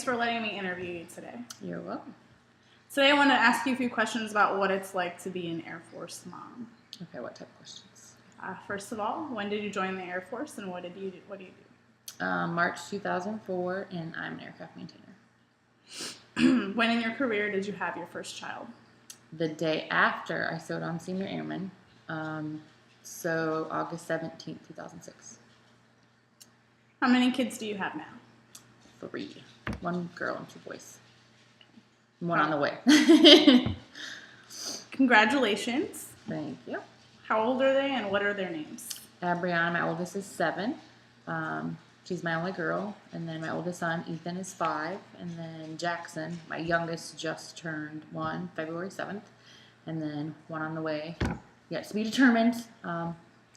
for letting me interview you today. You're welcome. Today I want to ask you a few questions about what it's like to be an Air Force mom. Okay, what type of questions? First of all, when did you join the Air Force and what do you do? March 2004, and I'm an aircraft maintainer. When in your career did you have your first child? The day after I sewed on Senior Airman, so August 17th, 2006. How many kids do you have now? 3. 1 girl and 2 boys. 1 on the way. Congratulations. Thank you. How old are they and what are their names? Brianna, my oldest, is 7. She's my only girl. And then my oldest son, Ethan, is 5. And then Jackson, my youngest, just turned 1, February 7th. And then 1 on the way. Yet to be determined.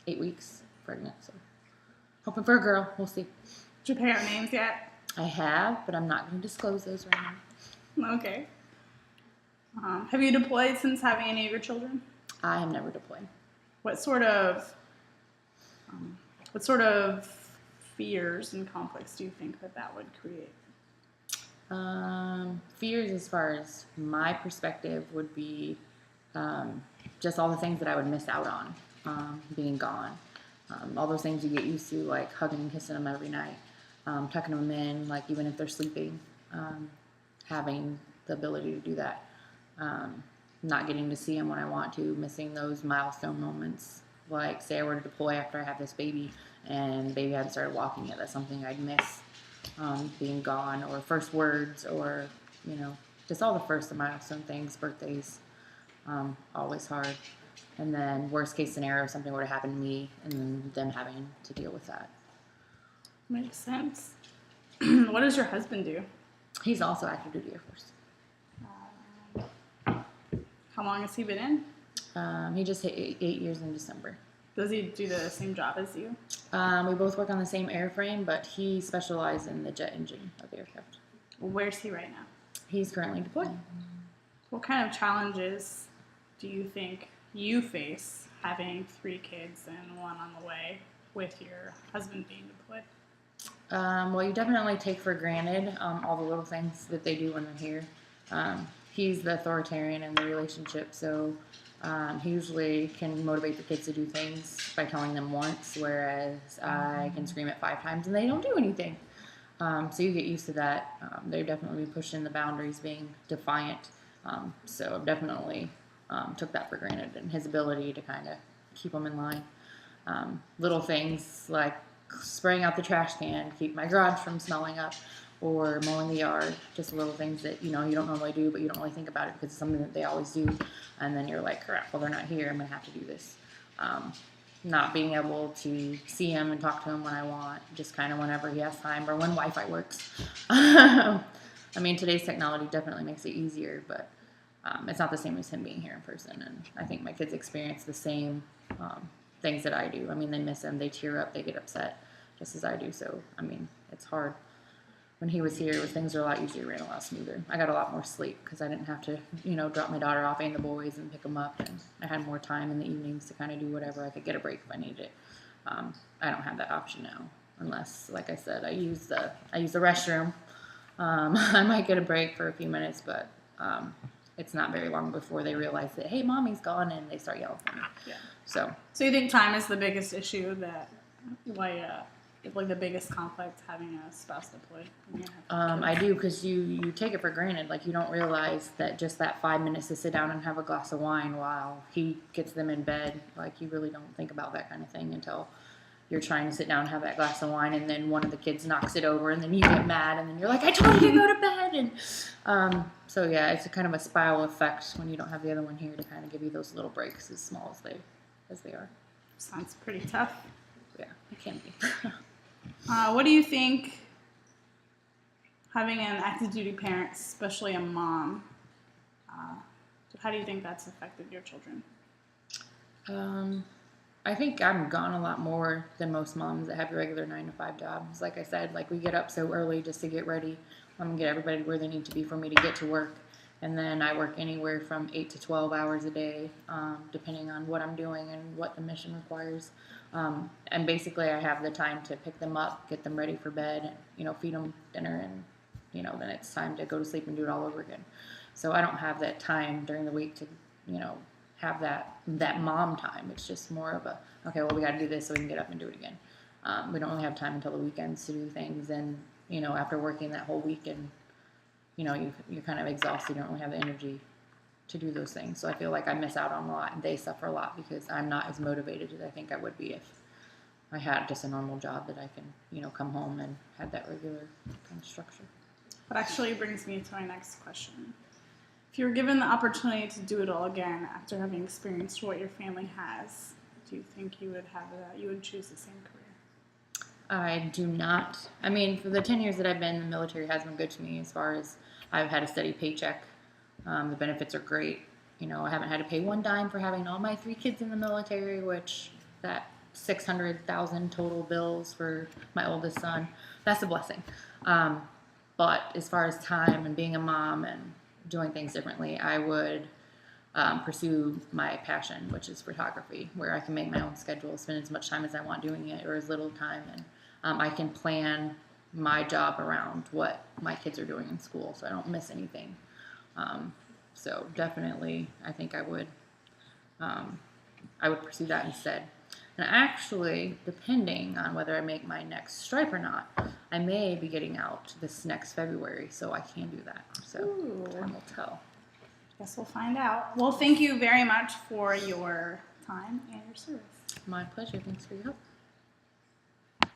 8 weeks pregnant. So hoping for a girl. We'll see. Did you parent names yet? I have, but I'm not going to disclose those right now. Okay. Have you deployed since having any of your children? I have never deployed. What sort of fears and conflicts do you think that would create? Fears, as far as my perspective, would be just all the things that I would miss out on being gone. All those things you get used to, like hugging and kissing them every night, tucking them in, like even if they're sleeping, having the ability to do that. Not getting to see them when I want to, missing those milestone moments. Like, say I were to deploy after I have this baby and the baby hadn't started walking yet, that's something I'd miss, being gone, or first words, or, just all the first milestone things, birthdays, always hard. And then worst case scenario, something were to happen to me and then having to deal with that. Makes sense. What does your husband do? He's also active duty Air Force. How long has he been in? He just hit 8 years in December. Does he do the same job as you? We both work on the same airframe, but he specializes in the jet engine of the aircraft. Where's he right now? He's currently deployed. What kind of challenges do you think you face having 3 kids and 1 on the way with your husband being deployed? Well, you definitely take for granted all the little things that they do when they're here. He's the authoritarian in the relationship, so he usually can motivate the kids to do things by telling them once, whereas I can scream it 5 times and they don't do anything. So you get used to that. They're definitely pushing the boundaries, being defiant. So I've definitely took that for granted, and his ability to kind of keep them in line. Little things like spraying out the trash can, keep my garage from smelling up, or mowing the yard, just little things that, you don't normally do, but you don't really think about it because it's something that they always do. And then you're like, crap, well, they're not here. I'm going to have to do this. Not being able to see him and talk to him when I want, just kind of whenever he has time or when Wi-Fi works. I mean, today's technology definitely makes it easier, but it's not the same as him being here in person. And I think my kids experience the same things that I do. I mean, they miss him, they tear up, they get upset, just as I do. So, I mean, it's hard. When he was here, things were a lot easier, ran a lot smoother. I got a lot more sleep because I didn't have to, drop my daughter off and the boys and pick them up. And I had more time in the evenings to kind of do whatever. I could get a break if I needed it. I don't have that option now, unless, like I said, I use the restroom. I might get a break for a few minutes, but it's not very long before they realize that, hey, mommy's gone, and they start yelling for me. Yeah. So you think time is the biggest issue like the biggest conflict having a spouse deployed? I do, because you take it for granted. Like, you don't realize that just that 5 minutes to sit down and have a glass of wine while he gets them in bed, like, you really don't think about that kind of thing until you're trying to sit down and have that glass of wine, and then one of the kids knocks it over, and then you get mad, and then you're like, I told you to go to bed. And so yeah, it's a kind of a spiral effect when you don't have the other one here to kind of give you those little breaks, as small as they are. Sounds pretty tough. Yeah, it can be. What do you think having an active duty parent, especially a mom, how do you think that's affected your children? I think I'm gone a lot more than most moms that have regular 9-to-5 jobs. Like I said, we get up so early just to get ready, get everybody where they need to be for me to get to work. And then I work anywhere from 8 to 12 hours a day, depending on what I'm doing and what the mission requires. And basically I have the time to pick them up, get them ready for bed, and, feed them dinner and then it's time to go to sleep and do it all over again. So I don't have that time during the week to, have that mom time. It's just more of a, okay, well, we got to do this so we can get up and do it again. We don't really have time until the weekends to do things. And, after working that whole week and, you're kind of exhausted, you don't really have the energy to do those things. So I feel like I miss out on a lot and they suffer a lot because I'm not as motivated as I think I would be if I had just a normal job that I can, come home and have that regular kind of structure. That actually brings me to my next question. If you were given the opportunity to do it all again after having experienced what your family has, do you think you would choose the same career? I do not. I mean, for the 10 years that I've been in the military has been good to me as far as I've had a steady paycheck. The benefits are great. I haven't had to pay one dime for having all my 3 kids in the military, which that 600,000 total bills for my oldest son, that's a blessing. But as far as time and being a mom and doing things differently, I would pursue my passion, which is photography, where I can make my own schedule, spend as much time as I want doing it or as little time, and I can plan my job around what my kids are doing in school so I don't miss anything. So definitely I think I would pursue that instead. And actually, depending on whether I make my next stripe or not, I may be getting out this next February, so I can do that. So Ooh. time will tell. Guess we'll find out. Well, thank you very much for your time and your service. My pleasure. Thanks for your help.